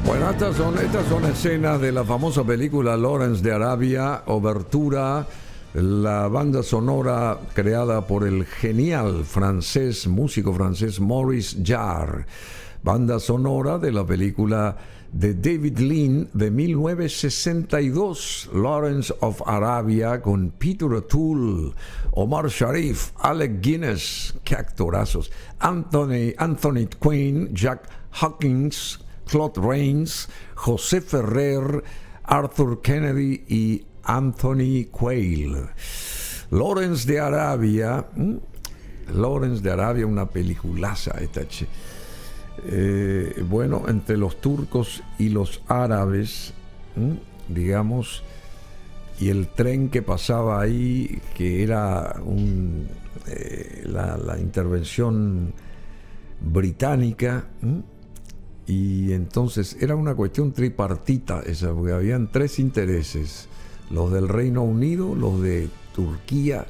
Bueno, estas son escenas de la famosa película Lawrence de Arabia, Obertura, la banda sonora creada por el genial músico francés Maurice Jarre, banda sonora de la película de David Lean de 1962, Lawrence of Arabia, con Peter O'Toole, Omar Sharif, Alec Guinness, qué actorazos, Anthony Quinn, Jack Hawkins, Claude Rains, José Ferrer, Arthur Kennedy y Anthony Quayle. Lawrence de Arabia, una peliculaza esta. Bueno, entre los turcos y los árabes, digamos, y el tren que pasaba ahí, que era la intervención británica, y entonces era una cuestión tripartita esa, porque habían tres intereses: los del Reino Unido, los de Turquía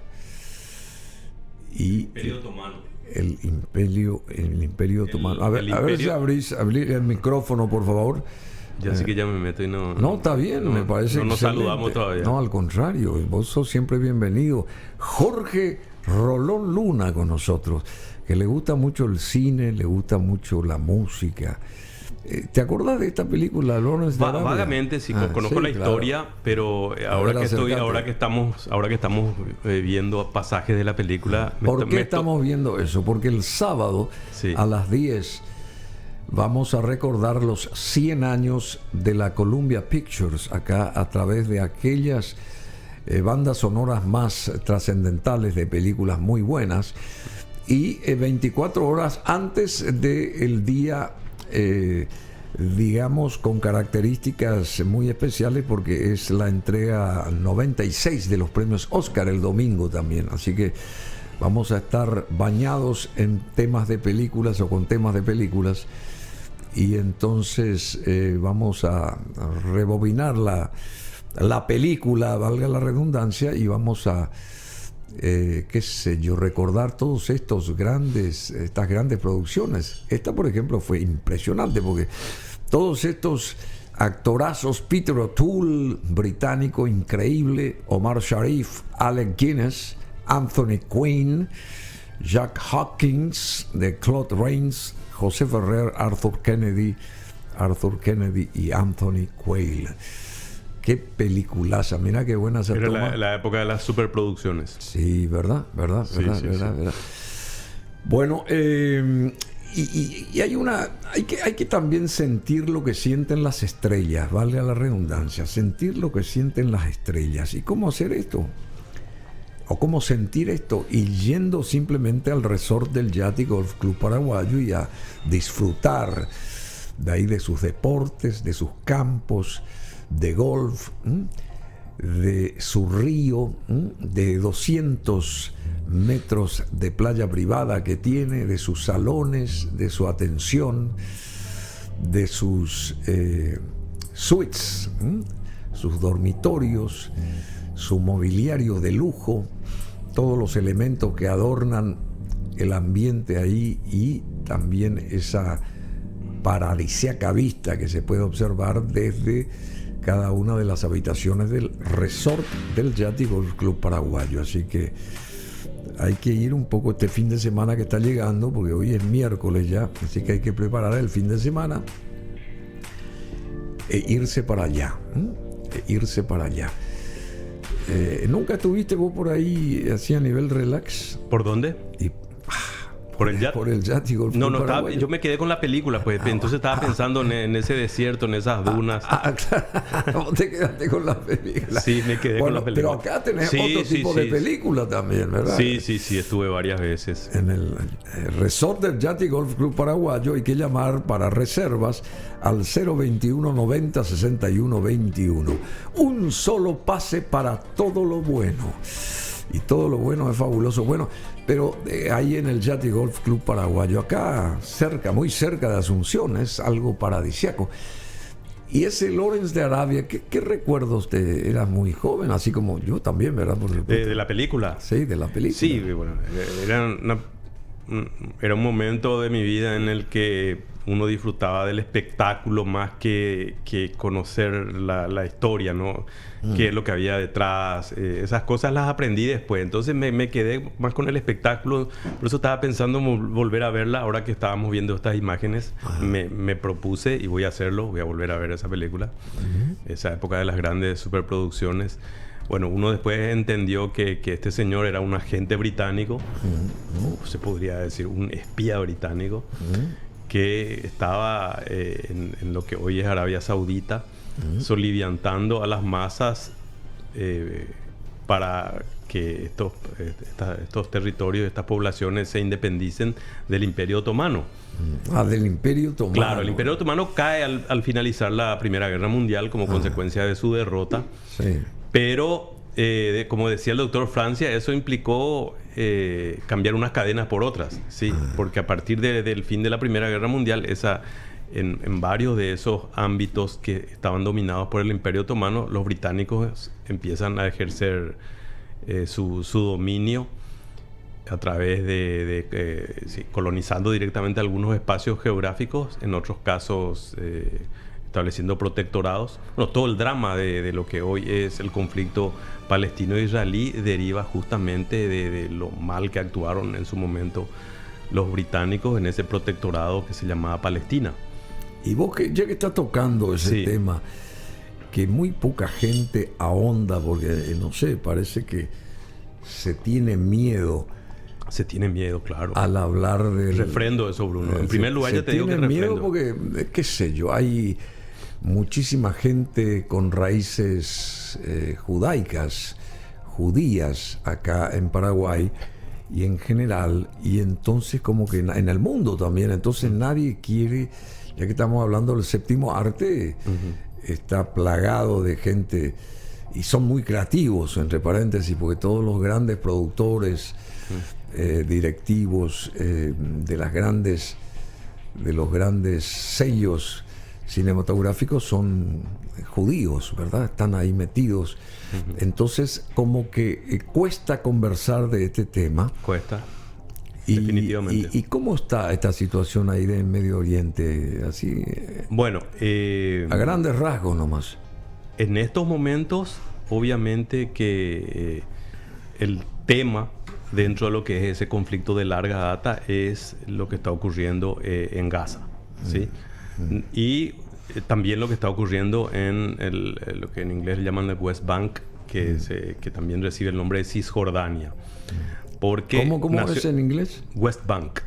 y el Imperio Otomano. A ver si abrir el micrófono, por favor. Ya sé que ya me meto y no... No, está bien, me parece no nos excelente. saludamos todavía. No, al contrario, vos sos siempre bienvenido. Jorge Rolón Luna con nosotros, que le gusta mucho el cine, le gusta mucho la música. ¿Te acordás de esta película, Lawrence de Arabia? Vagamente, sí, conozco la historia, claro. Pero ahora que estamos viendo pasajes de la película... ¿Por qué estamos viendo eso? Porque el sábado, sí, a las 10 vamos a recordar los 100 años de la Columbia Pictures, acá a través de aquellas bandas sonoras más trascendentales de películas muy buenas, y 24 horas antes del día, digamos, con características muy especiales, porque es la entrega 96 de los premios Oscar el domingo también, así que vamos a estar bañados en temas de películas o con temas de películas, y entonces vamos a rebobinar la película, valga la redundancia, y vamos a qué sé yo, recordar todos estas grandes producciones. Esta, por ejemplo, fue impresionante, porque todos estos actorazos: Peter O'Toole, británico increíble, Omar Sharif, Alec Guinness, Anthony Quinn, Jack Hawkins, de Claude Rains, José Ferrer, Arthur Kennedy y Anthony Quayle. Qué peliculaza, mira qué buena se toma. Era la época de las superproducciones. Sí, ¿verdad? Sí. Bueno, y hay que también sentir lo que sienten las estrellas, valga la redundancia, sentir lo que sienten las estrellas. ¿Y cómo hacer esto? O cómo sentir esto, y yendo simplemente al resort del Yachty Golf Club Paraguayo y a disfrutar de ahí, de sus deportes, de sus campos de golf, de su río, de 200 metros de playa privada que tiene, de sus salones, de su atención, de sus suites, sus dormitorios, su mobiliario de lujo, todos los elementos que adornan el ambiente ahí, y también esa paradisíaca vista que se puede observar desde cada una de las habitaciones del resort del Yachty Golf Club Paraguayo. Así que hay que ir un poco este fin de semana que está llegando, porque hoy es miércoles ya, así que hay que preparar el fin de semana e irse para allá. ¿Nunca estuviste vos por ahí así a nivel relax? ¿Por dónde? ¿Por el Yachty? Por el Yachty Golf Club Paraguayo. Yo me quedé con la película, pues. Entonces estaba pensando en ese desierto, en esas dunas. Claro. Vos te quedaste con la película. Sí, me quedé con la película. Pero acá tenés otro tipo de película también, ¿verdad? Sí, estuve varias veces. En el resort del Yachty Golf Club Paraguayo hay que llamar para reservas al 021 90 61 21. Un solo pase para todo lo bueno. Y todo lo bueno es fabuloso. Bueno, pero ahí en el Yachty Golf Club Paraguayo, acá cerca, muy cerca de Asunción, es algo paradisíaco. Y ese Lawrence de Arabia, ¿qué recuerdos te eras muy joven? Así como yo también, ¿verdad? ¿De la película? Sí, de la película. Sí, bueno, era una era un momento de mi vida en el que uno disfrutaba del espectáculo más que conocer la historia, ¿no? Qué es lo que había detrás. Esas cosas las aprendí después. Entonces me quedé más con el espectáculo. Por eso estaba pensando volver a verla. Ahora que estábamos viendo estas imágenes, me propuse, y voy a hacerlo, voy a volver a ver esa película. Esa época de las grandes superproducciones. Bueno, uno después entendió que este señor era un agente británico, se podría decir un espía británico, que estaba en lo que hoy es Arabia Saudita, soliviantando a las masas para que estos territorios, estas poblaciones se independicen del Imperio Otomano. Del Imperio Otomano. Claro, el Imperio Otomano cae al finalizar la Primera Guerra Mundial como consecuencia de su derrota. Sí. Pero, como decía el doctor Francia, eso implicó cambiar unas cadenas por otras, ¿sí? Porque a partir del fin de la Primera Guerra Mundial, en varios de esos ámbitos que estaban dominados por el Imperio Otomano, los británicos empiezan a ejercer su dominio a través de colonizando directamente algunos espacios geográficos, en otros casos estableciendo protectorados. Bueno, todo el drama de lo que hoy es el conflicto palestino-israelí deriva justamente de lo mal que actuaron en su momento los británicos en ese protectorado que se llamaba Palestina. Y vos, ya que estás tocando ese tema, que muy poca gente ahonda, porque, no sé, parece que se tiene miedo. Se tiene miedo, claro. Al hablar del... Refrendo eso, Bruno. En primer lugar, ya te digo que refrendo. Se tiene refrendo. miedo porque, qué sé yo, hay muchísima gente con raíces judías acá en Paraguay y en general, y entonces como que en el mundo también, entonces nadie quiere, ya que estamos hablando del séptimo arte, está plagado de gente, y son muy creativos, entre paréntesis, porque todos los grandes productores, directivos de los grandes sellos cinematográficos son judíos, ¿verdad? Están ahí metidos. Entonces, como que cuesta conversar de este tema. Cuesta, definitivamente. ¿Y cómo está esta situación ahí en Medio Oriente? Así, bueno, a grandes rasgos nomás. En estos momentos, obviamente que el tema dentro de lo que es ese conflicto de larga data es lo que está ocurriendo en Gaza, ¿sí? Y también lo que está ocurriendo en lo que en inglés llaman el West Bank, que también recibe el nombre de Cisjordania. Porque ¿Cómo es en inglés? West Bank.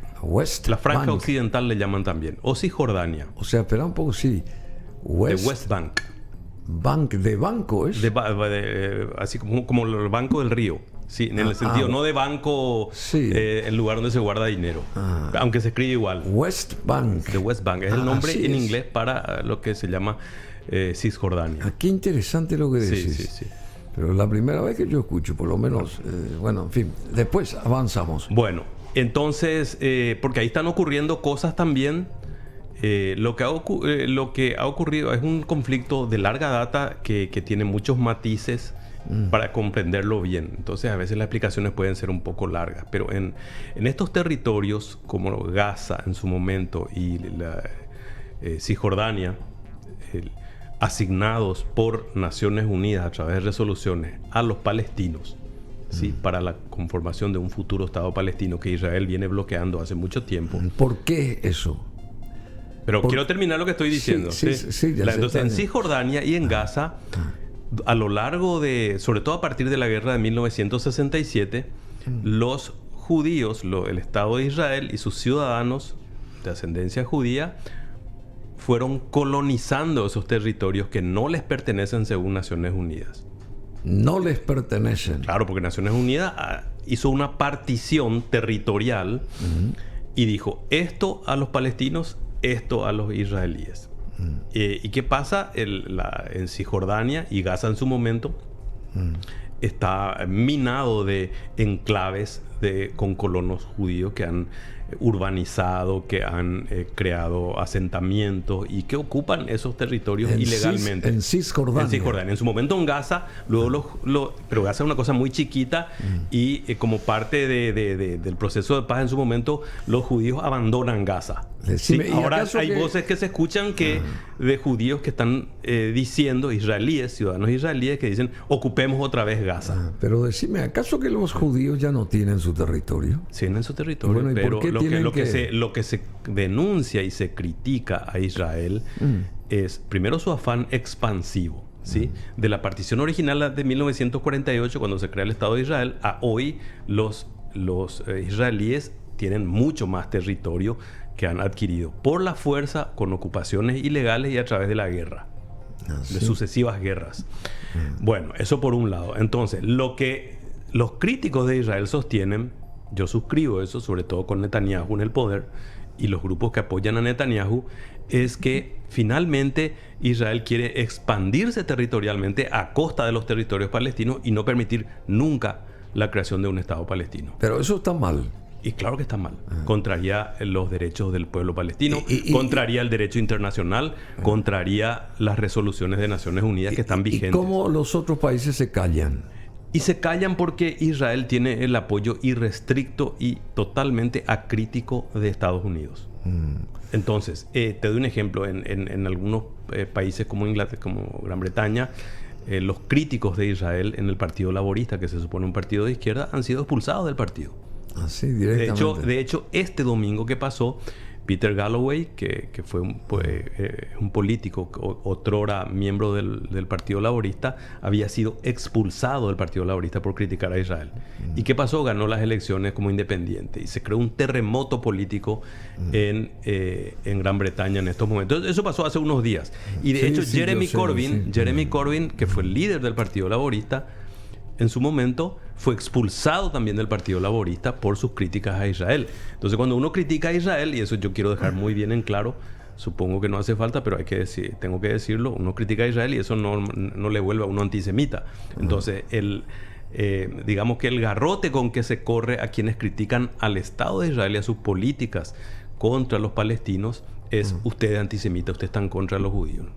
La franja occidental le llaman también. O Cisjordania. O sea, espera un poco, sí. De West Bank. ¿De banco es? Así como el banco del río. Sí, en el sentido, no de banco, el lugar donde se guarda dinero. Aunque se escribe igual. West Bank. De West Bank. Es el nombre en inglés para lo que se llama Cisjordania. Qué interesante lo que decís. Sí. Pero es la primera vez que yo escucho, por lo menos. Bueno, en fin, después avanzamos. Bueno, entonces, porque ahí están ocurriendo cosas también. Lo que ha ocurrido es un conflicto de larga data que tiene muchos matices para comprenderlo bien. Entonces, a veces las explicaciones pueden ser un poco largas. Pero en estos territorios, como Gaza en su momento y la Cisjordania, asignados por Naciones Unidas a través de resoluciones a los palestinos, ¿sí? Para la conformación de un futuro Estado palestino que Israel viene bloqueando hace mucho tiempo. ¿Por qué eso? Pero quiero terminar lo que estoy diciendo. Entonces, en Cisjordania y en Gaza, a lo largo sobre todo a partir de la guerra de 1967, los judíos, el Estado de Israel y sus ciudadanos de ascendencia judía fueron colonizando esos territorios que no les pertenecen según Naciones Unidas. No les pertenecen. Claro, porque Naciones Unidas hizo una partición territorial y dijo, esto a los palestinos, esto a los israelíes. ¿Y qué pasa? En Cisjordania y Gaza en su momento, está minado de enclaves con colonos judíos que han urbanizado, que han creado asentamientos y que ocupan esos territorios ilegalmente. En Cisjordania. En Cisjordania. En su momento en Gaza, luego pero Gaza es una cosa muy chiquita y como parte del proceso de paz en su momento, los judíos abandonan Gaza. Sí, ahora hay voces que se escuchan de judíos que están diciendo, ciudadanos israelíes, que dicen, ocupemos otra vez Gaza. Pero decime, ¿acaso que los judíos ya no tienen su territorio? Sí, tienen su territorio, bueno, pero lo que se denuncia y se critica a Israel es, primero, su afán expansivo, ¿sí? De la partición original de 1948, cuando se crea el Estado de Israel, a hoy los israelíes tienen mucho más territorio que han adquirido por la fuerza, con ocupaciones ilegales y a través de la guerra, de sucesivas guerras. Bueno, eso por un lado. Entonces, lo que los críticos de Israel sostienen, yo suscribo eso, sobre todo con Netanyahu en el poder y los grupos que apoyan a Netanyahu, es que finalmente Israel quiere expandirse territorialmente a costa de los territorios palestinos y no permitir nunca la creación de un Estado palestino. Pero eso está mal. Y claro que está mal. Contraría los derechos del pueblo palestino, contraría el derecho internacional, contraría las resoluciones de Naciones Unidas que están vigentes. ¿Y cómo los otros países se callan? Y se callan porque Israel tiene el apoyo irrestricto y totalmente acrítico de Estados Unidos. Entonces, te doy un ejemplo. En algunos países como Inglaterra, como Gran Bretaña, los críticos de Israel en el Partido Laborista, que se supone un partido de izquierda, han sido expulsados del partido. Así, directamente. De hecho, este domingo que pasó, Peter Galloway, que fue un político, otrora miembro del Partido Laborista, había sido expulsado del Partido Laborista por criticar a Israel. ¿Y qué pasó? Ganó las elecciones como independiente y se creó un terremoto político en Gran Bretaña en estos momentos. Eso pasó hace unos días. Y de hecho, Jeremy Corbyn, que fue el líder del Partido Laborista, en su momento fue expulsado también del Partido Laborista por sus críticas a Israel. Entonces, cuando uno critica a Israel, y eso yo quiero dejar muy bien en claro, supongo que no hace falta, pero tengo que decirlo, uno critica a Israel y eso no le vuelve a uno antisemita. Entonces, digamos que el garrote con que se corre a quienes critican al Estado de Israel y a sus políticas contra los palestinos es: usted es antisemita, usted está en contra de los judíos.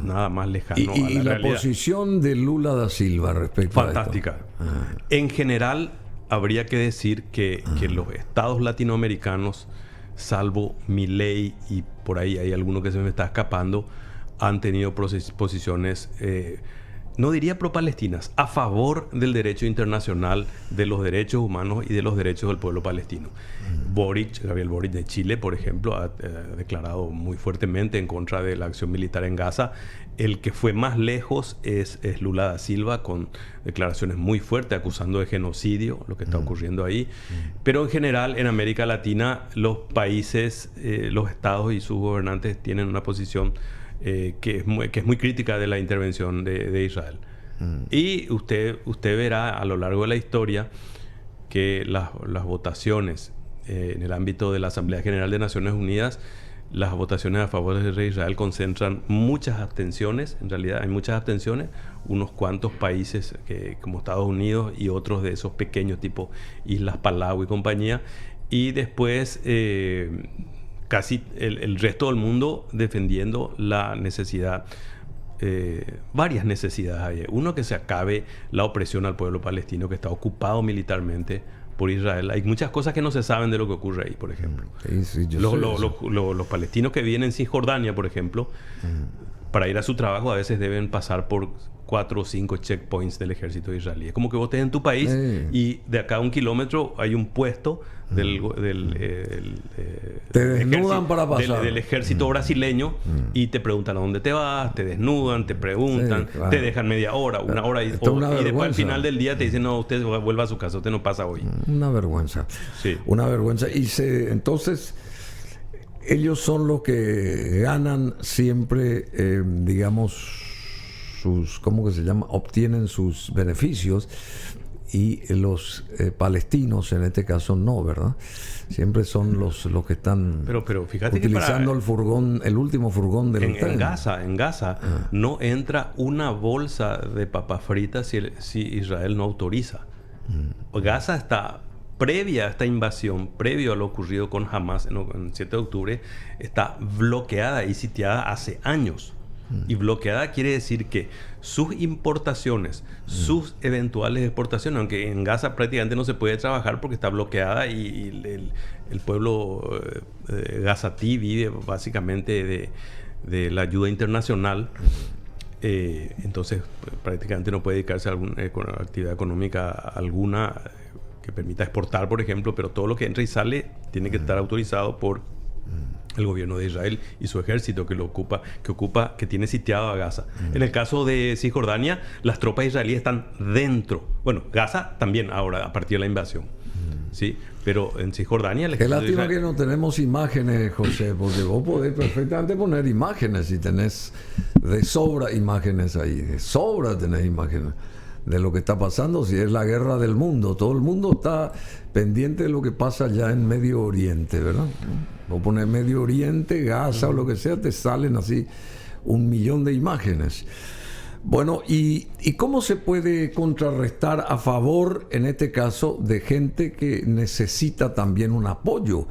Nada más lejano a la realidad. La posición de Lula da Silva respecto fantástica. A esto. En general, habría que decir que los estados latinoamericanos, salvo Milei y por ahí hay alguno que se me está escapando, han tenido posiciones, no diría pro-palestinas, a favor del derecho internacional, de los derechos humanos y de los derechos del pueblo palestino. Gabriel Boric de Chile, por ejemplo, ha declarado muy fuertemente en contra de la acción militar en Gaza. El que fue más lejos es Lula da Silva, con declaraciones muy fuertes acusando de genocidio lo que está ocurriendo ahí. Pero en general, en América Latina, los países, los estados y sus gobernantes tienen una posición que es muy crítica de la intervención de Israel. Y usted verá a lo largo de la historia que las votaciones en el ámbito de la Asamblea General de Naciones Unidas, las votaciones a favor de Israel concentran muchas abstenciones. En realidad hay muchas abstenciones, unos cuantos países como Estados Unidos y otros de esos pequeños tipo Islas Palau y compañía, y después casi el resto del mundo defendiendo la necesidad, varias necesidades hay. Uno, que se acabe la opresión al pueblo palestino que está ocupado militarmente por Israel. Hay muchas cosas que no se saben de lo que ocurre ahí, por ejemplo. Los palestinos que viven en Cisjordania, por ejemplo, para ir a su trabajo a veces deben pasar por 4 o 5 checkpoints del ejército israelí. Es como que vos estés en tu país y de acá a 1 kilómetro hay un puesto del ejército brasileño y te preguntan a dónde te vas, te desnudan, te preguntan, te dejan media hora, 1 hora y después al final del día te dicen: no, usted vuelva a su casa, usted no pasa hoy. Una vergüenza. Sí. Una vergüenza. Entonces, ellos son los que ganan siempre, digamos, ¿cómo que se llama? Obtienen sus beneficios y los palestinos en este caso no, ¿verdad? Siempre son los que están pero fíjate utilizando el furgón, el último furgón del tren. En Gaza no entra una bolsa de papas fritas si Israel no autoriza. Gaza está, previa a esta invasión, previo a lo ocurrido con Hamas en 7 de octubre, está bloqueada y sitiada hace años. Y bloqueada quiere decir que sus importaciones, sus eventuales exportaciones, aunque en Gaza prácticamente no se puede trabajar porque está bloqueada y el pueblo gazatí vive básicamente de la ayuda internacional. Entonces prácticamente no puede dedicarse a alguna actividad económica alguna que permita exportar, por ejemplo, pero todo lo que entra y sale tiene que estar autorizado por el gobierno de Israel y su ejército que tiene sitiado a Gaza. En el caso de Cisjordania, las tropas israelíes están dentro. Bueno, Gaza también ahora, a partir de la invasión. ¿Sí? Pero en Cisjordania... Qué lástima que no tenemos imágenes, José, porque vos podés perfectamente poner imágenes y tenés de sobra imágenes ahí. De sobra tenés imágenes de lo que está pasando, si es la guerra del mundo. Todo el mundo está pendiente de lo que pasa allá en Medio Oriente, ¿verdad? Vos pones Medio Oriente, Gaza o lo que sea, te salen así 1.000.000 de imágenes. Bueno, ¿y cómo se puede contrarrestar a favor, en este caso, de gente que necesita también un apoyo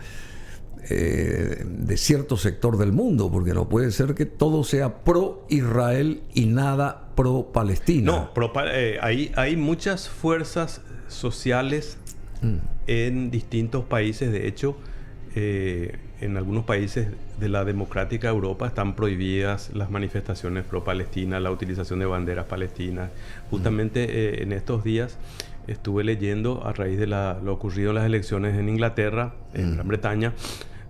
de cierto sector del mundo? Porque no puede ser que todo sea pro-Israel y nada pro-Palestina. No, hay muchas fuerzas sociales en distintos países. De hecho, en algunos países de la democrática Europa están prohibidas las manifestaciones pro-Palestina, la utilización de banderas palestinas. Justamente en estos días estuve leyendo, a raíz de lo ocurrido en las elecciones en Inglaterra, en Gran Bretaña,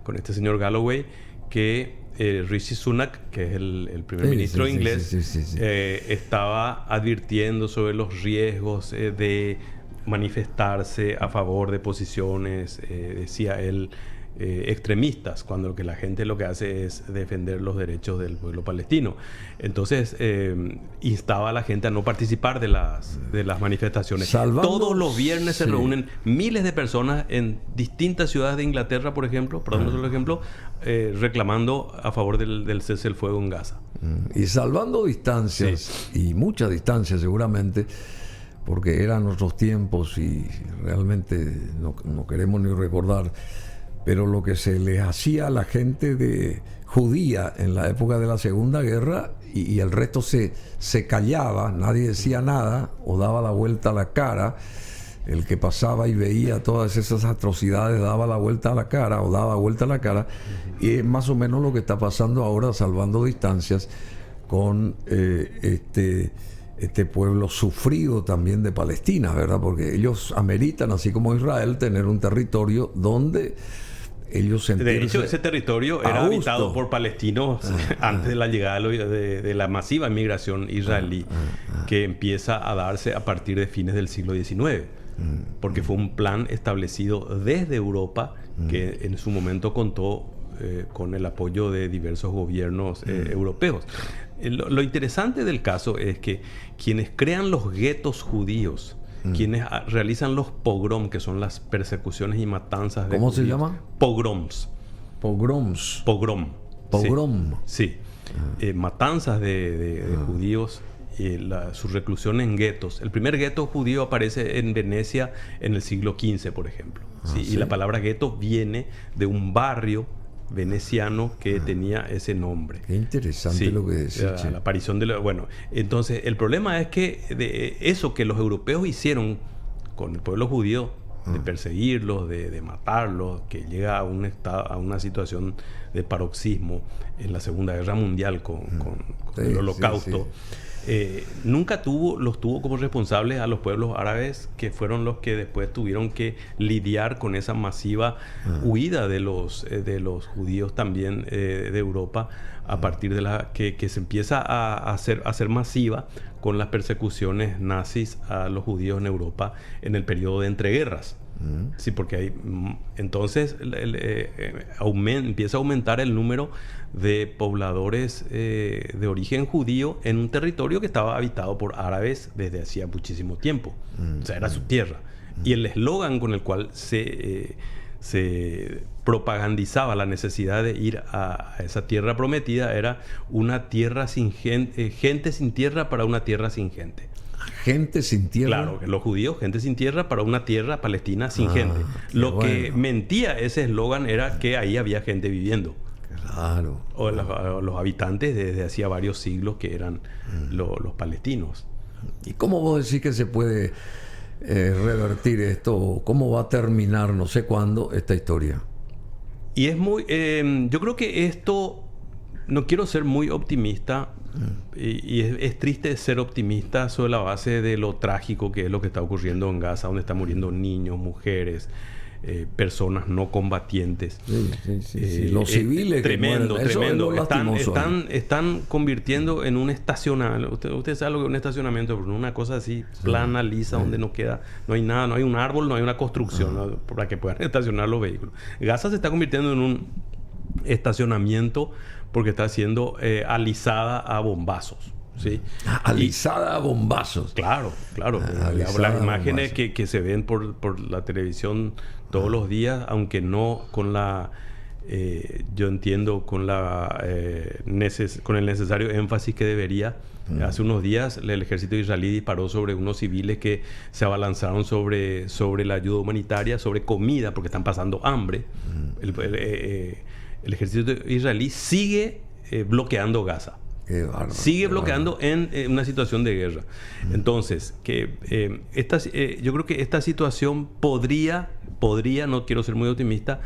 con este señor Galloway, que Rishi Sunak, que es el primer ministro inglés, estaba advirtiendo sobre los riesgos de manifestarse a favor de posiciones, decía él, extremistas, cuando lo que la gente lo que hace es defender los derechos del pueblo palestino. Entonces instaba a la gente a no participar de las manifestaciones. Todos los viernes se reúnen miles de personas en distintas ciudades de Inglaterra, por ejemplo, reclamando a favor del cese del fuego en Gaza. Y salvando distancias, y muchas distancias seguramente, porque eran otros tiempos y realmente no queremos ni recordar. Pero lo que se les hacía a la gente judía en la época de la Segunda Guerra y el resto se callaba, nadie decía nada o daba la vuelta a la cara. El que pasaba y veía todas esas atrocidades daba la vuelta a la cara o daba vuelta a la cara. Y es más o menos lo que está pasando ahora, salvando distancias, con este pueblo sufrido también de Palestina, ¿verdad? Porque ellos ameritan, así como Israel, tener un territorio donde ellos sentirse... De hecho, ese territorio era habitado por palestinos antes de la llegada de la masiva inmigración israelí, que empieza a darse a partir de fines del siglo XIX, porque fue un plan establecido desde Europa que en su momento contó con el apoyo de diversos gobiernos europeos. Lo interesante del caso es que quienes crean los guetos judíos, quienes realizan los pogrom, que son las persecuciones y matanzas de ¿Cómo judíos. se llama? Pogroms. Pogroms. Pogrom. Pogrom. Sí. Matanzas de judíos, su reclusión en guetos. El primer gueto judío aparece en Venecia en el siglo XV, por ejemplo. Y la palabra gueto viene de un barrio veneciano que tenía ese nombre. Qué interesante lo que decís. La aparición de bueno, entonces el problema es que de eso que los europeos hicieron con el pueblo judío, de perseguirlos, de matarlos, que llega a una situación de paroxismo en la Segunda Guerra Mundial con el Holocausto. Nunca los tuvo como responsables a los pueblos árabes, que fueron los que después tuvieron que lidiar con esa masiva huida de los judíos también de Europa a partir de que se empieza a hacer masiva con las persecuciones nazis a los judíos en Europa en el periodo de entreguerras. Sí, porque hay, entonces empieza a aumentar el número de pobladores de origen judío en un territorio que estaba habitado por árabes desde hacía muchísimo tiempo. O sea, era su tierra. Y el eslogan con el cual se propagandizaba la necesidad de ir a esa tierra prometida era una tierra sin gente, gente sin tierra para una tierra sin gente. Gente sin tierra. Claro, que los judíos, gente sin tierra para una tierra palestina sin gente. Lo que mentía ese eslogan era que ahí había gente viviendo. Claro. O los habitantes desde hacía varios siglos que eran los palestinos. ¿Y cómo vos decís que se puede revertir esto? ¿Cómo va a terminar, no sé cuándo, esta historia? Y es muy... yo creo que esto... No quiero ser muy optimista y es triste ser optimista sobre la base de lo trágico que es lo que está ocurriendo en Gaza, donde están muriendo niños, mujeres, personas no combatientes. Sí. Los civiles tremendo, que mueren. Tremendo. Están convirtiendo en un estacionamiento. Usted sabe lo que es un estacionamiento, una cosa así plana, lisa, donde no hay nada, no hay un árbol, no hay una construcción para que puedan estacionar los vehículos. Gaza se está convirtiendo en un estacionamiento porque está siendo alisada a bombazos. ¿Sí? Alisada a bombazos. Claro. Las imágenes que se ven por la televisión todos los días, aunque no con la... yo entiendo con con el necesario énfasis que debería. Hace unos días el ejército israelí disparó sobre unos civiles que se abalanzaron sobre la ayuda humanitaria, sobre comida, porque están pasando hambre. El ejército israelí sigue bloqueando Gaza. Sigue bloqueando en una situación de guerra. Entonces, yo creo que esta situación podría, no quiero ser muy optimista,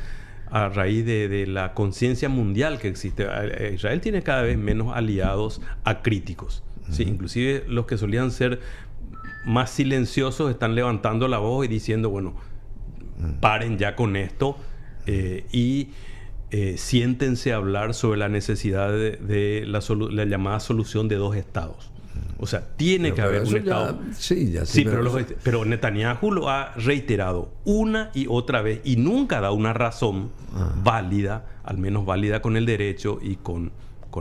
a raíz de la conciencia mundial que existe. Israel tiene cada vez menos aliados acríticos. ¿Sí? Inclusive los que solían ser más silenciosos están levantando la voz y diciendo, bueno, paren ya con esto y siéntense a hablar sobre la necesidad de la llamada solución de dos estados. O sea, tiene que haber un estado. Pero Netanyahu lo ha reiterado una y otra vez y nunca da una razón válida, al menos válida con el derecho y con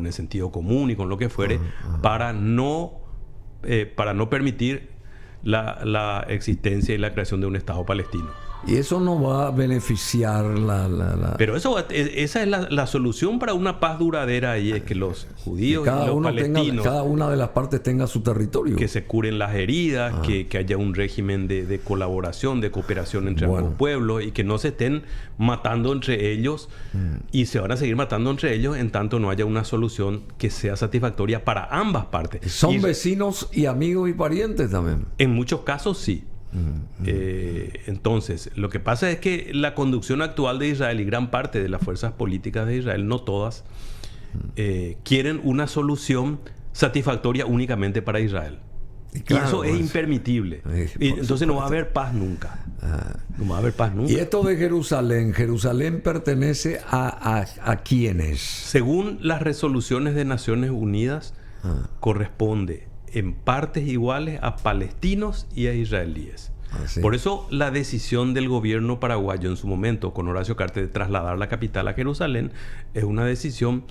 el sentido común y con lo que fuere, para no permitir la existencia y la creación de un estado palestino. Y eso no va a beneficiar Pero esa es la solución para una paz duradera y es que los judíos y los palestinos... cada una de las partes tenga su territorio. Que se curen las heridas, que haya un régimen de colaboración, de cooperación entre ambos pueblos y que no se estén matando entre ellos y se van a seguir matando entre ellos en tanto no haya una solución que sea satisfactoria para ambas partes. ¿Son vecinos y amigos y parientes también? En muchos casos sí. Entonces, lo que pasa es que la conducción actual de Israel y gran parte de las fuerzas políticas de Israel, no todas, quieren una solución satisfactoria únicamente para Israel. Y eso es impermitible. Entonces no va a haber paz nunca. No va a haber paz nunca. ¿Y esto de Jerusalén? ¿Jerusalén pertenece a quiénes? Según las resoluciones de Naciones Unidas, corresponde en partes iguales a palestinos y a israelíes. ¿Sí? Por eso la decisión del gobierno paraguayo en su momento, con Horacio Cartes, de trasladar la capital a Jerusalén, es una decisión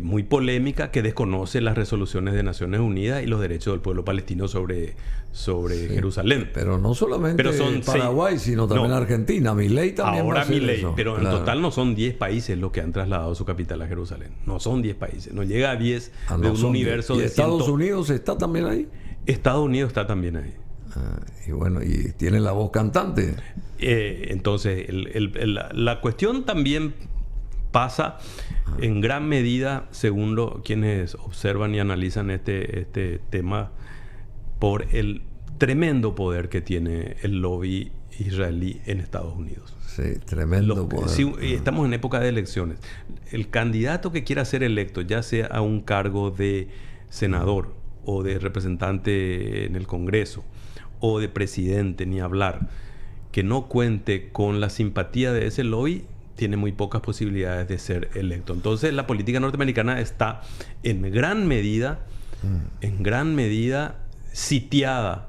muy polémica que desconoce las resoluciones de Naciones Unidas y los derechos del pueblo palestino sobre Jerusalén. Pero no solamente Paraguay, sino también Argentina. Milei también ahora va a hacer Milei, eso. pero en total no son 10 países los que han trasladado su capital a Jerusalén. No son 10 países. No llega a 10 de un universo de... ¿Y Estados Unidos está también ahí? Estados Unidos está también ahí. Y bueno, y tiene la voz cantante. Entonces, la cuestión también pasa en gran medida, según quienes observan y analizan este tema, por el tremendo poder que tiene el lobby israelí en Estados Unidos. Sí, tremendo poder. Sí, estamos en época de elecciones. El candidato que quiera ser electo, ya sea a un cargo de senador o de representante en el Congreso o de presidente, ni hablar, que no cuente con la simpatía de ese lobby, tiene muy pocas posibilidades de ser electo. Entonces la política norteamericana está en gran medida sitiada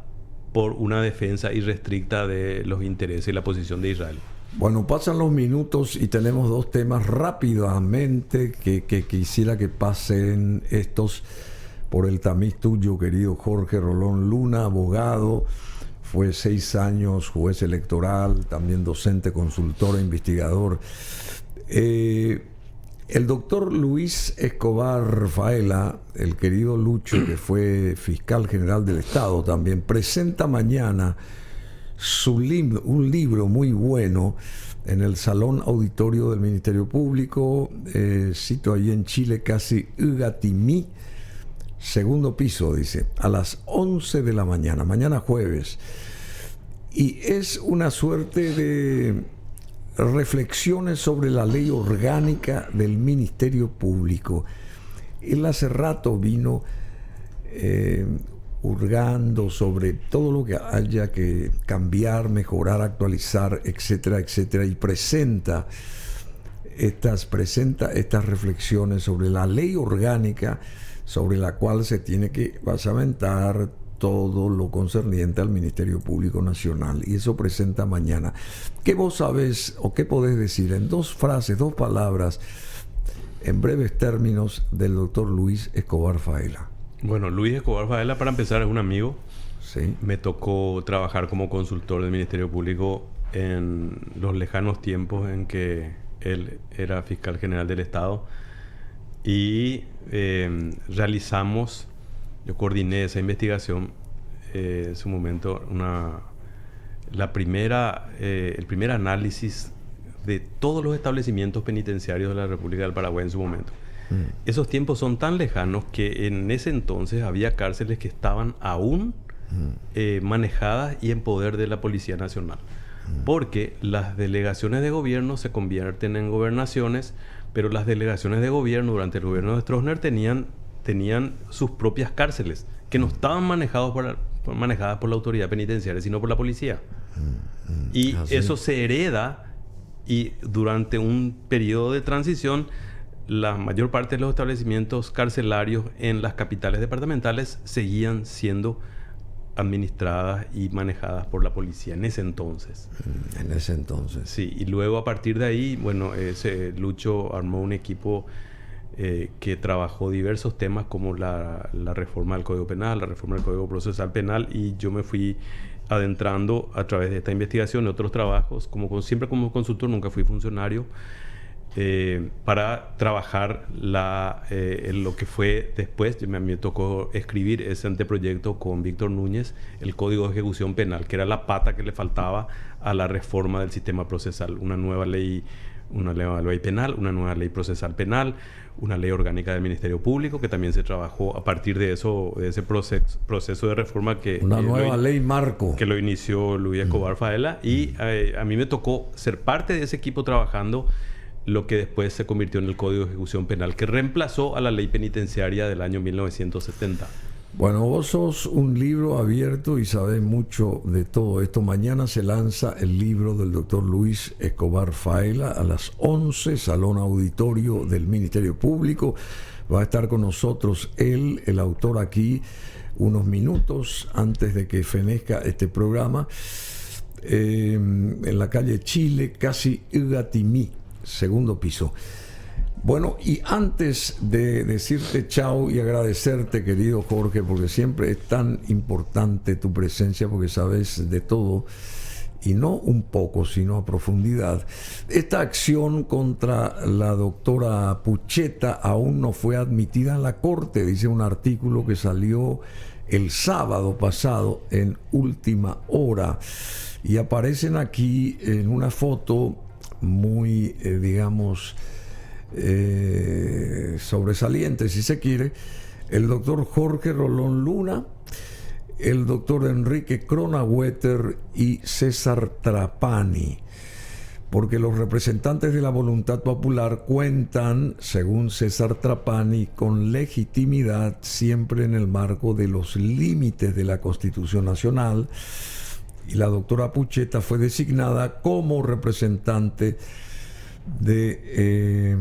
por una defensa irrestricta de los intereses y la posición de Israel. Bueno, pasan los minutos y tenemos dos temas rápidamente que quisiera que pasen estos por el tamiz tuyo, querido Jorge Rolón Luna, abogado, fue 6 años juez electoral, también docente, consultor e investigador. El doctor Luis Escobar Faela, el querido Lucho, que fue fiscal general del Estado también, presenta mañana un libro muy bueno en el Salón Auditorio del Ministerio Público, cito allí en Chile, casi Ugatimí, segundo piso, dice, a las 11 de la mañana, mañana jueves. Y es una suerte de reflexiones sobre la ley orgánica del Ministerio Público. Él hace rato vino hurgando sobre todo lo que haya que cambiar, mejorar, actualizar, etcétera, etcétera, y presenta estas reflexiones sobre la ley orgánica sobre la cual se tiene que basamentar todo lo concerniente al Ministerio Público Nacional, y eso presenta mañana. ¿Qué vos sabés o qué podés decir en 2 frases, 2 palabras, en breves términos, del doctor Luis Escobar Faela? Bueno, Luis Escobar Faela, para empezar, es un amigo. Sí. Me tocó trabajar como consultor del Ministerio Público en los lejanos tiempos en que él era fiscal general del Estado, y yo coordiné esa investigación en su momento, el primer análisis de todos los establecimientos penitenciarios de la República del Paraguay en su momento. Esos tiempos son tan lejanos que en ese entonces había cárceles que estaban aún manejadas y en poder de la Policía Nacional. Porque las delegaciones de gobierno se convierten en gobernaciones, pero las delegaciones de gobierno durante el gobierno de Stroessner tenían sus propias cárceles, que no estaban manejadas por la autoridad penitenciaria, sino por la policía. Y eso se hereda, y durante un periodo de transición, la mayor parte de los establecimientos carcelarios en las capitales departamentales seguían siendo administradas y manejadas por la policía en ese entonces. En ese entonces. Sí, y luego a partir de ahí, bueno, Lucho armó un equipo que trabajó diversos temas como la reforma del Código Penal, la reforma del Código Procesal Penal, y yo me fui adentrando a través de esta investigación y otros trabajos, siempre como consultor, nunca fui funcionario, para trabajar en lo que fue después. Me tocó escribir ese anteproyecto con Víctor Núñez, el Código de Ejecución Penal, que era la pata que le faltaba a la reforma del sistema procesal. Una nueva ley penal, una nueva ley procesal penal, una ley orgánica del Ministerio Público, que también se trabajó a partir de ese proceso de reforma una nueva ley marco que lo inició Luis Escobar Faela, y a mí me tocó ser parte de ese equipo trabajando lo que después se convirtió en el Código de Ejecución Penal, que reemplazó a la ley penitenciaria del año 1970. Bueno, vos sos un libro abierto y sabés mucho de todo esto. Mañana se lanza el libro del doctor Luis Escobar Faela a las 11, Salón Auditorio del Ministerio Público. Va a estar con nosotros él, el autor, aquí unos minutos antes de que fenezca este programa, en la calle Chile, casi Ugatimí, segundo piso. Bueno, y antes de decirte chao y agradecerte, querido Jorge, porque siempre es tan importante tu presencia, porque sabes de todo, y no un poco, sino a profundidad. Esta acción contra la doctora Pucheta aún no fue admitida en la Corte, dice un artículo que salió el sábado pasado en Última Hora, y aparecen aquí en una foto muy, digamos, sobresaliente, si se quiere, el doctor Jorge Rolón Luna, el doctor Enrique Kronawetter y César Trapani, porque los representantes de la voluntad popular cuentan, según César Trapani, con legitimidad siempre en el marco de los límites de la Constitución Nacional, y la doctora Pucheta fue designada como representante de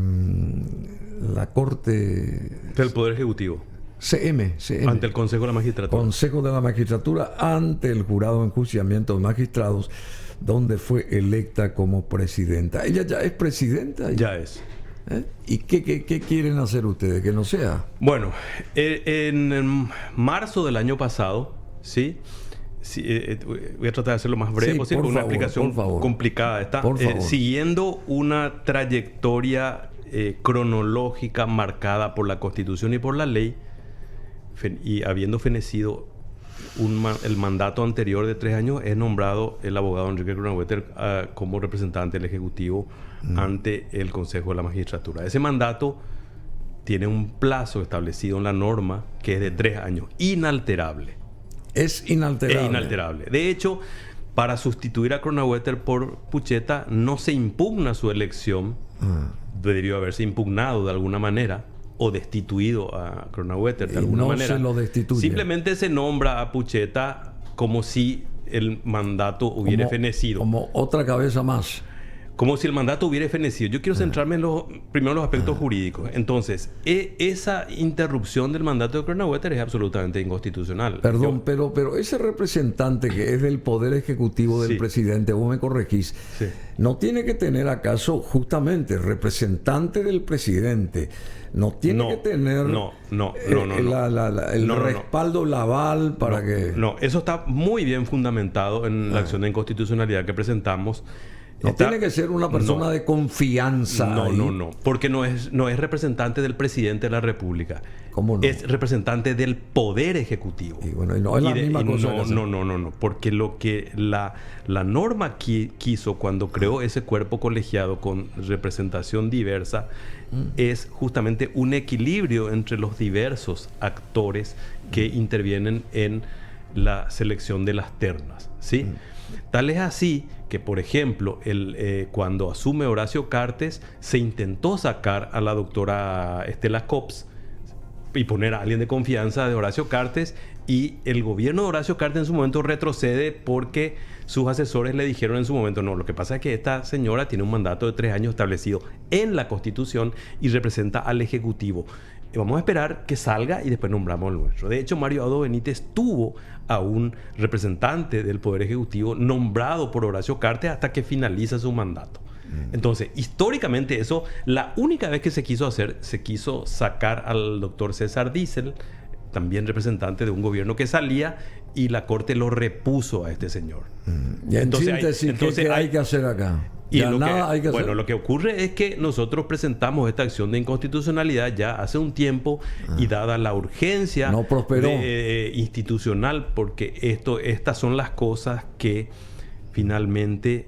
la Corte Del Poder Ejecutivo. CM. Ante el Consejo de la Magistratura. Consejo de la Magistratura, ante el Jurado de Enjuiciamiento de Magistrados, donde fue electa como presidenta. ¿Ella ya es presidenta? Ya es. ¿Y qué quieren hacer ustedes? ¿Que no sea? Bueno, en marzo del año pasado, ¿sí? Voy a tratar de hacerlo más breve posible, una explicación complicada. Siguiendo una trayectoria cronológica marcada por la Constitución y por la ley, y habiendo fenecido el mandato anterior de 3 años, es nombrado el abogado Enrique Kronaueter como representante del Ejecutivo ante el Consejo de la Magistratura. Ese mandato tiene un plazo establecido en la norma que es de 3 años, inalterable. Es inalterable. Es inalterable. De hecho, para sustituir a Kronaueter por Pucheta no se impugna su elección. Debió haberse impugnado de alguna manera o destituido a Kronaueter de alguna manera. Se lo destituye. Simplemente se nombra a Pucheta como si el mandato hubiera fenecido. Como otra cabeza más. Como si el mandato hubiera fenecido. Yo quiero centrarme primero en los aspectos jurídicos. Entonces, esa interrupción del mandato de Kronaueter es absolutamente inconstitucional. Perdón, pero ese representante que es del Poder Ejecutivo del presidente, vos me corregís, ¿no tiene que tener acaso justamente representante del presidente? ¿No tiene que tener el respaldo, el aval para que...? No, eso está muy bien fundamentado en la acción de inconstitucionalidad que presentamos. No tiene que ser una persona de confianza. No, porque no es representante del presidente de la República. ¿Cómo no? Es representante del Poder Ejecutivo. Y bueno, y no es la misma cosa. No, porque lo que la norma quiso cuando creó ese cuerpo colegiado con representación diversa es justamente un equilibrio entre los diversos actores que intervienen en la selección de las ternas, ¿sí? Tal es así que, por ejemplo, cuando asume Horacio Cartes, se intentó sacar a la doctora Estela Cops y poner a alguien de confianza de Horacio Cartes, y el gobierno de Horacio Cartes en su momento retrocede porque sus asesores le dijeron en su momento: no, lo que pasa es que esta señora tiene un mandato de 3 años establecido en la Constitución y representa al Ejecutivo. Vamos a esperar que salga y después nombramos el nuestro. De hecho, Mario Abdo Benítez tuvo a un representante del Poder Ejecutivo nombrado por Horacio Cartes hasta que finaliza su mandato. Entonces, históricamente eso, la única vez que se quiso sacar al doctor César Diesel, también representante de un gobierno que salía, y la Corte lo repuso a este señor. Y entonces ¿qué hay que hacer acá? Lo que ocurre es que nosotros presentamos esta acción de inconstitucionalidad ya hace un tiempo y dada la urgencia institucional, porque estas son las cosas que finalmente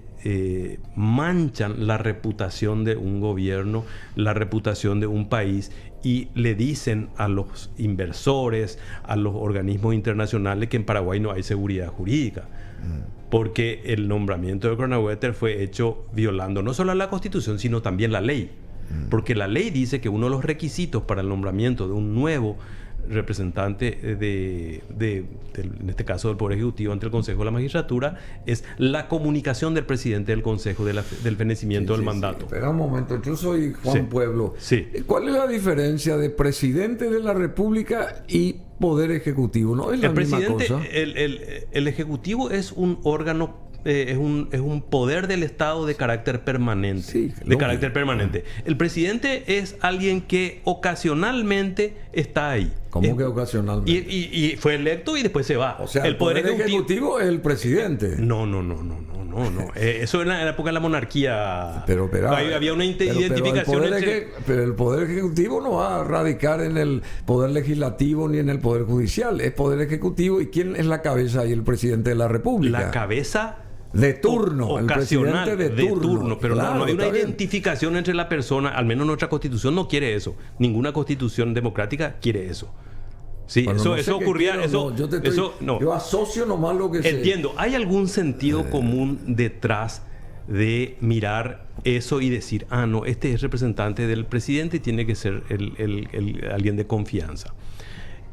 manchan la reputación de un gobierno, la reputación de un país, y le dicen a los inversores, a los organismos internacionales, que en Paraguay no hay seguridad jurídica. Porque el nombramiento de Kronaueter fue hecho violando no solo la Constitución, sino también la ley. Porque la ley dice que uno de los requisitos para el nombramiento de un nuevo representante en este caso del Poder Ejecutivo ante el Consejo de la Magistratura es la comunicación del presidente del Consejo del fenecimiento del mandato. Espera un momento, yo soy Juan Pueblo. ¿Cuál es la diferencia de presidente de la República y Poder Ejecutivo? ¿No es la misma cosa? El Ejecutivo es un órgano, es un poder del Estado de carácter permanente. Carácter permanente. El presidente es alguien que ocasionalmente está ahí. ¿Cómo que ocasionalmente? Y fue electo y después se va. O sea, el poder ejecutivo es el presidente. No. Eso en la época de la monarquía. Pero había una identificación pero el poder ejecutivo no va a radicar en el poder legislativo ni en el poder judicial. Es poder ejecutivo. ¿Y quién es la cabeza ahí? El presidente de la República. La cabeza de turno, ocasional, el presidente de turno. Pero claro, no hay una identificación entre la persona. Al menos nuestra Constitución no quiere eso. Ninguna Constitución democrática quiere eso. Sí, bueno, eso ocurría. Yo asocio nomás lo que entiendo. ¿Hay algún sentido común detrás de mirar eso y decir: no, este es representante del presidente y tiene que ser alguien de confianza?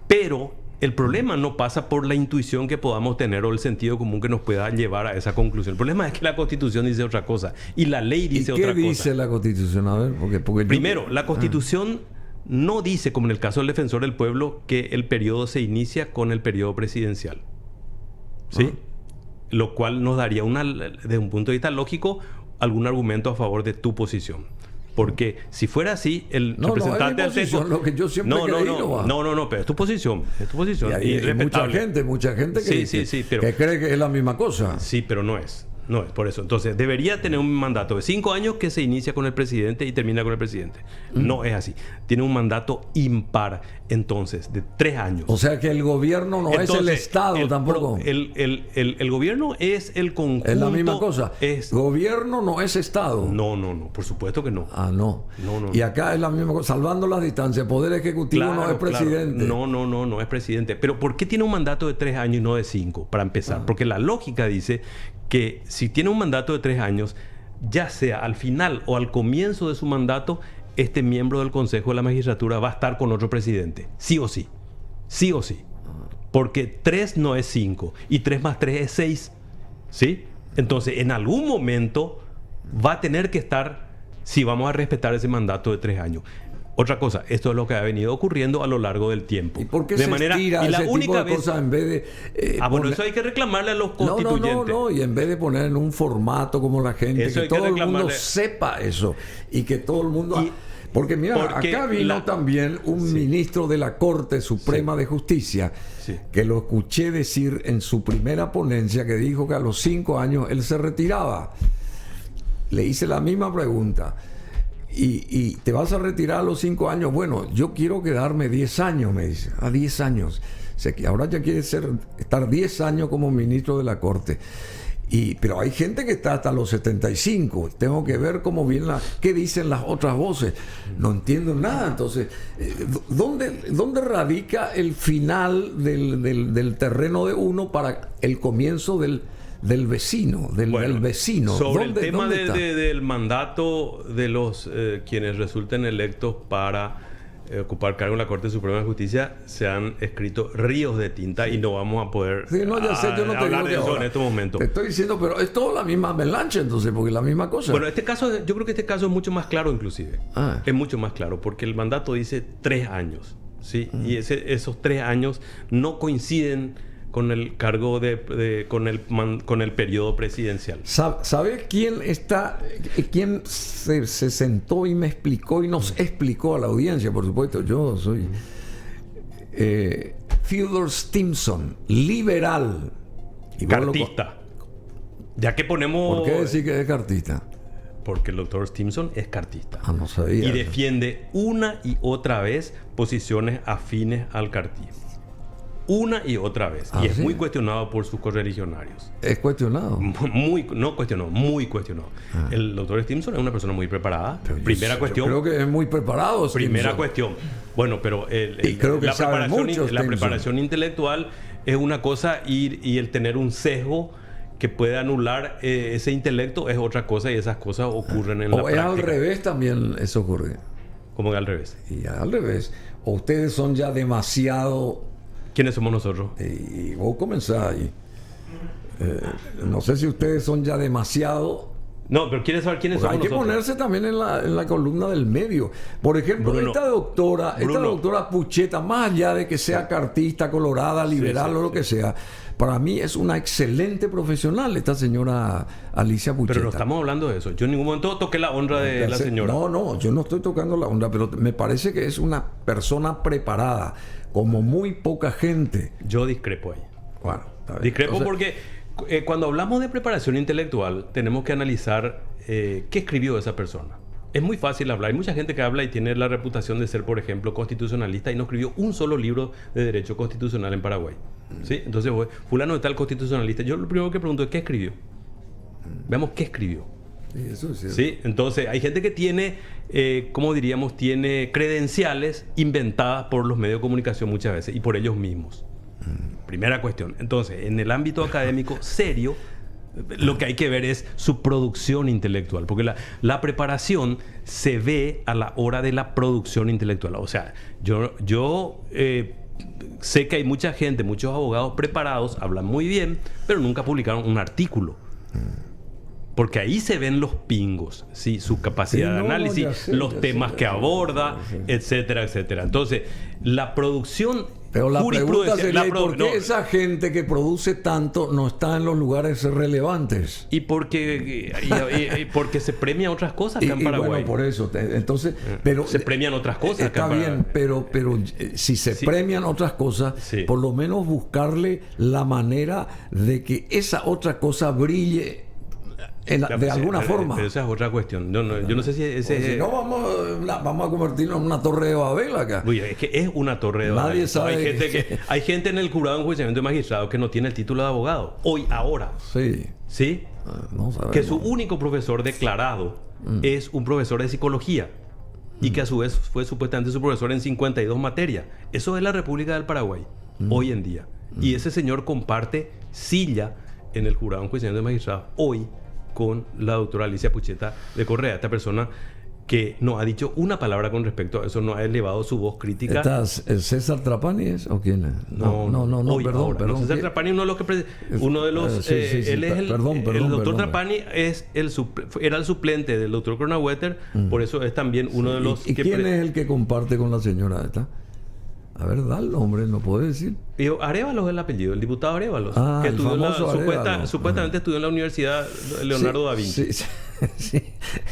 Pero El problema no pasa por la intuición que podamos tener o el sentido común que nos pueda llevar a esa conclusión. El problema es que la Constitución dice otra cosa y la ley dice otra cosa. ¿Qué dice la Constitución? A ver, porque primero, la Constitución no dice, como en el caso del Defensor del Pueblo, que el periodo se inicia con el periodo presidencial. ¿Sí? Lo cual nos daría, desde un punto de vista lógico, algún argumento a favor de tu posición. Porque si fuera así, el representante del texto... lo que yo siempre he creído. No, pero es tu posición. Es tu posición. Y hay mucha gente que cree que es la misma cosa. Sí, pero no es. No es por eso. Entonces, debería tener un mandato de 5 años que se inicia con el presidente y termina con el presidente. No es así. Tiene un mandato impar, entonces, de 3 años. O sea que el gobierno no es el Estado tampoco. El gobierno es el conjunto. Es la misma cosa. Gobierno no es Estado. No. Por supuesto que no. No. Y acá es la misma cosa. Salvando las distancias. Poder Ejecutivo no es presidente. No es presidente. Pero ¿por qué tiene un mandato de 3 años y no de 5? Para empezar. Porque la lógica dice que si tiene un mandato de 3 años, ya sea al final o al comienzo de su mandato, este miembro del Consejo de la Magistratura va a estar con otro presidente. Sí o sí. Sí o sí. Porque 3 no es 5 y 3 más 3 es 6. ¿Sí? Entonces, en algún momento va a tener que estar, si vamos a respetar ese mandato de 3 años. Otra cosa, esto es lo que ha venido ocurriendo a lo largo del tiempo. ¿Y por qué se estira ese tipo de cosas en vez de... bueno, eso hay que reclamarle a los constituyentes. No, y en vez de poner en un formato como la gente, eso que todo el mundo sepa eso y que todo el mundo... Porque mira, acá vino también un ministro de la Corte Suprema de Justicia, que lo escuché decir en su primera ponencia, que dijo que a los 5 años él se retiraba. Le hice la misma pregunta. Y te vas a retirar a los 5 años. Bueno, yo quiero quedarme 10 años, me dice. A 10 años. O sea, que ahora ya quiere estar 10 años como ministro de la Corte. Pero hay gente que está hasta los 75. Tengo que ver cómo viene qué dicen las otras voces. No entiendo nada. Entonces, ¿dónde radica el final del terreno de uno para el comienzo del vecino, del vecino? Sobre el tema del mandato de los quienes resulten electos para ocupar cargo en la Corte Suprema de Justicia, se han escrito ríos de tinta y no vamos a poder hablar de eso en este momento. Te estoy diciendo, pero es todo la misma melancha, entonces, porque es la misma cosa. Bueno, yo creo que este caso es mucho más claro, inclusive. Es mucho más claro, porque el mandato dice 3 años, ¿sí? Y esos 3 años no coinciden con el cargo con el periodo presidencial. ¿Sabes quién se sentó y me explicó y nos explicó a la audiencia? Por supuesto, yo soy Theodore Stimson, liberal. Cartista. Ya que ponemos... ¿Por qué decir que es cartista? Porque el doctor Stimson es cartista. No sabía. Y defiende una y otra vez posiciones afines al cartismo. Una y otra vez. Y es muy cuestionado por sus correligionarios. ¿Es cuestionado? No cuestionado, muy cuestionado. El doctor Stimson es una persona muy preparada. Primera cuestión. Yo creo que es muy preparado. Primera cuestión. Bueno, pero la preparación intelectual es una cosa y el tener un sesgo que puede anular ese intelecto es otra cosa, y esas cosas ocurren en la práctica. O es al revés también eso ocurre. ¿Cómo que al revés? Y al revés. O ustedes son ya demasiado... ¿Quiénes somos nosotros? Y vos comenzás ahí. No sé si ustedes son ya demasiado... No, pero ¿quieres saber quiénes somos nosotros? Hay que ponerse también en la columna del medio. Por ejemplo, esta doctora Pucheta, más allá de que sea cartista, colorada, liberal o lo que sea, para mí es una excelente profesional esta señora Alicia Pucheta. Pero no estamos hablando de eso. Yo en ningún momento toqué la honra de la señora. No, yo no estoy tocando la honra, pero me parece que es una persona preparada, como muy poca gente. Yo discrepo ahí. Bueno, discrepo porque cuando hablamos de preparación intelectual tenemos que analizar qué escribió esa persona. Es muy fácil hablar. Hay mucha gente que habla y tiene la reputación de ser, por ejemplo, constitucionalista y no escribió un solo libro de derecho constitucional en Paraguay. ¿Sí? Entonces, fulano de tal constitucionalista. Yo lo primero que pregunto es ¿qué escribió? Veamos qué escribió. Eso es cierto. ¿Sí? Entonces, hay gente que tiene, tiene credenciales inventadas por los medios de comunicación muchas veces y por ellos mismos. Primera cuestión. Entonces, en el ámbito académico serio, lo que hay que ver es su producción intelectual, porque la preparación se ve a la hora de la producción intelectual. O sea, yo sé que hay mucha gente, muchos abogados preparados, hablan muy bien, pero nunca publicaron un artículo. Porque ahí se ven los pingos, ¿sí? Su capacidad de análisis, los temas que aborda, etcétera, etcétera. Entonces, la producción... Pero la pregunta sería, ¿por qué esa gente que produce tanto no está en los lugares relevantes? Y porque se premian otras cosas acá en Paraguay. Bueno, por eso. Entonces, pero se premian otras cosas acá en Paraguay. Está bien, pero si se premian otras cosas, por lo menos buscarle la manera de que esa otra cosa brille de alguna forma. Pero esa es otra cuestión. Yo no sé si ese... Si no, vamos a convertirnos en una torre de Babel acá. Uy, es que es una torre de Babel. Nadie sabe. Hay gente en el jurado de enjuiciamiento de magistrados que no tiene el título de abogado. Hoy, ahora. Sí. ¿Sí? No sabemos. Que su único profesor declarado es un profesor de psicología. Y que a su vez fue supuestamente su profesor en 52 materias. Eso es la República del Paraguay. Hoy en día. Y ese señor comparte silla en el jurado de enjuiciamiento de magistrados. Hoy, con la doctora Alicia Pucheta de Correa, esta persona que no ha dicho una palabra con respecto a eso, no ha elevado su voz crítica. ¿Estás César Trapani es o quién es? No, perdón. César Trapani, uno de los él es el doctor Trapani era el suplente del doctor Cronenwetter, por eso es también uno de los ¿Y quién es el que comparte con la señora esta? A ver, dale, hombre, no puedo decir. Arévalos es el apellido, el diputado Arévalos. Que estudió supuestamente estudió en la Universidad Leonardo da Vinci. Sí,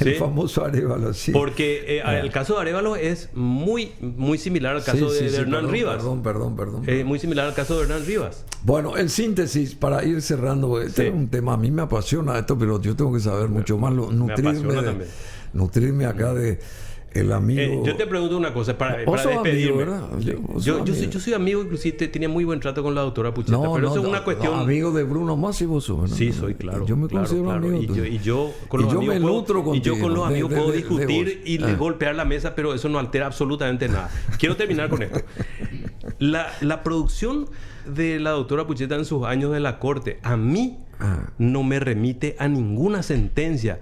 el famoso Arévalos, sí. Porque el caso de Arévalos es muy, muy similar al caso de Hernán Rivas. Perdón. Muy similar al caso de Hernán Rivas. Bueno, en síntesis, para ir cerrando, este es un tema, a mí me apasiona esto, pero yo tengo que saber mucho más, nutrirme acá de... El amigo... yo te pregunto una cosa para despedirme. Yo soy amigo, inclusive tenía muy buen trato con la doctora Pucheta, pero eso es una cuestión... amigo de Bruno Masi vos sos, ¿no? Sí, soy, claro. Yo me considero amigo tuyo. Y yo con los amigos puedo discutir y golpear la mesa, pero eso no altera absolutamente nada. Quiero terminar con esto. La producción de la doctora Pucheta en sus años de la corte, a mí no me remite a ninguna sentencia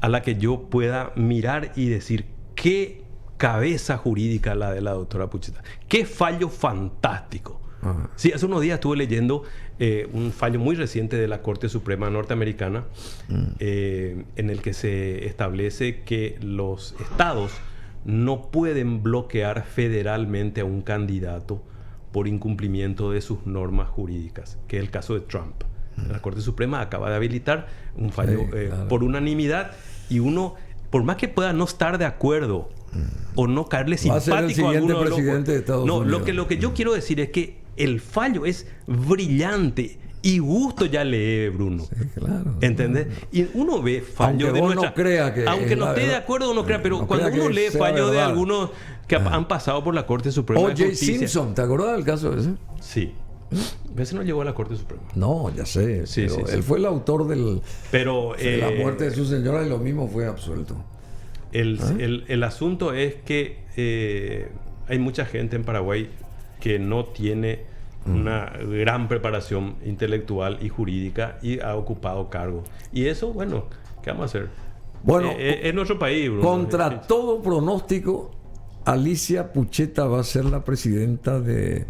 a la que yo pueda mirar y decir qué cabeza jurídica la de la doctora Pucheta. Qué fallo fantástico. Sí, hace unos días estuve leyendo un fallo muy reciente de la Corte Suprema norteamericana en el que se establece que los estados no pueden bloquear federalmente a un candidato por incumplimiento de sus normas jurídicas, que es el caso de Trump. La Corte Suprema acaba de habilitar un fallo por unanimidad, y uno, por más que pueda no estar de acuerdo o no caerle simpático a alguno de los... Lo que yo quiero decir es que el fallo es brillante y gusto ya lee, Bruno. Sí, claro. ¿Entendés? Y uno ve fallos de nuestra... Aunque no esté de acuerdo o no crea, pero cuando uno lee fallos de algunos que han pasado por la Corte Suprema de O.J. Justicia... Simpson, ¿te acuerdas del caso ese? Sí. Ese no llegó a la Corte Suprema. No, ya sé. Sí. Él fue el autor de la muerte de su señora, y lo mismo fue absuelto. El asunto es que hay mucha gente en Paraguay que no tiene una gran preparación intelectual y jurídica y ha ocupado cargos. Y eso, bueno, ¿qué vamos a hacer? Bueno, es nuestro país, Bruno. Contra todo pronóstico, Alicia Pucheta va a ser la presidenta de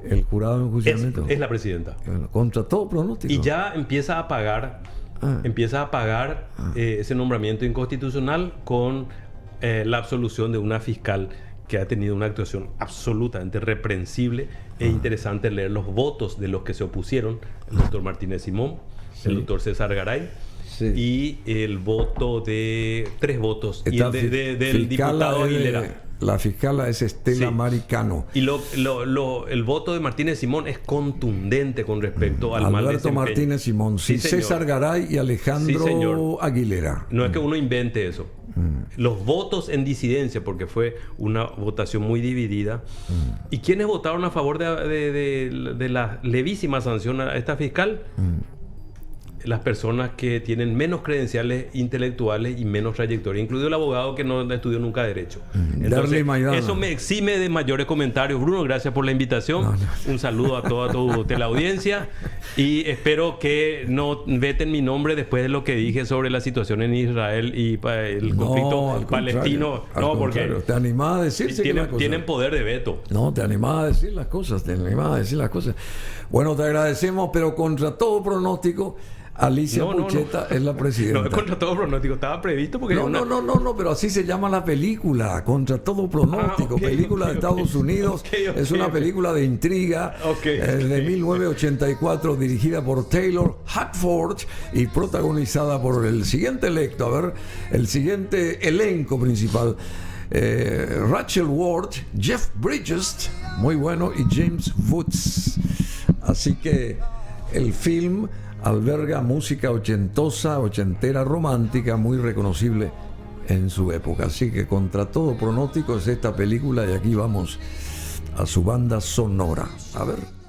el jurado de enjuiciamiento. Es la presidenta. Bueno, contra todo pronóstico. Y ya empieza a pagar ese nombramiento inconstitucional con la absolución de una fiscal que ha tenido una actuación absolutamente reprensible. Es interesante leer los votos de los que se opusieron: el doctor Martínez Simón, el doctor César Garay, y el voto de 3 votos del diputado Aguilera. La fiscal es Estela Maricano. Y el voto de Martínez Simón es contundente con respecto al mal desempeño. Alberto Martínez Simón, César Garay y Alejandro Aguilera. No es que uno invente eso. Los votos en disidencia, porque fue una votación muy dividida. ¿Y quiénes votaron a favor de la levísima sanción a esta fiscal? las personas que tienen menos credenciales intelectuales y menos trayectoria, incluido el abogado que no estudió nunca Derecho. Entonces, eso me exime de mayores comentarios. Bruno, gracias por la invitación. Un saludo a toda tu teleaudiencia y espero que no veten mi nombre después de lo que dije sobre la situación en Israel y el conflicto palestino. No, porque te animás a decir tienen poder de veto. No, te animás a decir las cosas, Bueno, te agradecemos, pero contra todo pronóstico, Alicia Pucheta es la presidenta. No, contra todo pronóstico, estaba previsto porque... No, pero así se llama la película, Contra todo pronóstico, película de Estados Unidos, es una película de intriga de 1984, dirigida por Taylor Hackford y protagonizada por el siguiente el siguiente elenco principal. Rachel Ward, Jeff Bridges, muy bueno, y James Woods. Así que el film alberga música ochentera romántica, muy reconocible en su época. Así que contra todo pronóstico es esta película y aquí vamos a su banda sonora. A ver.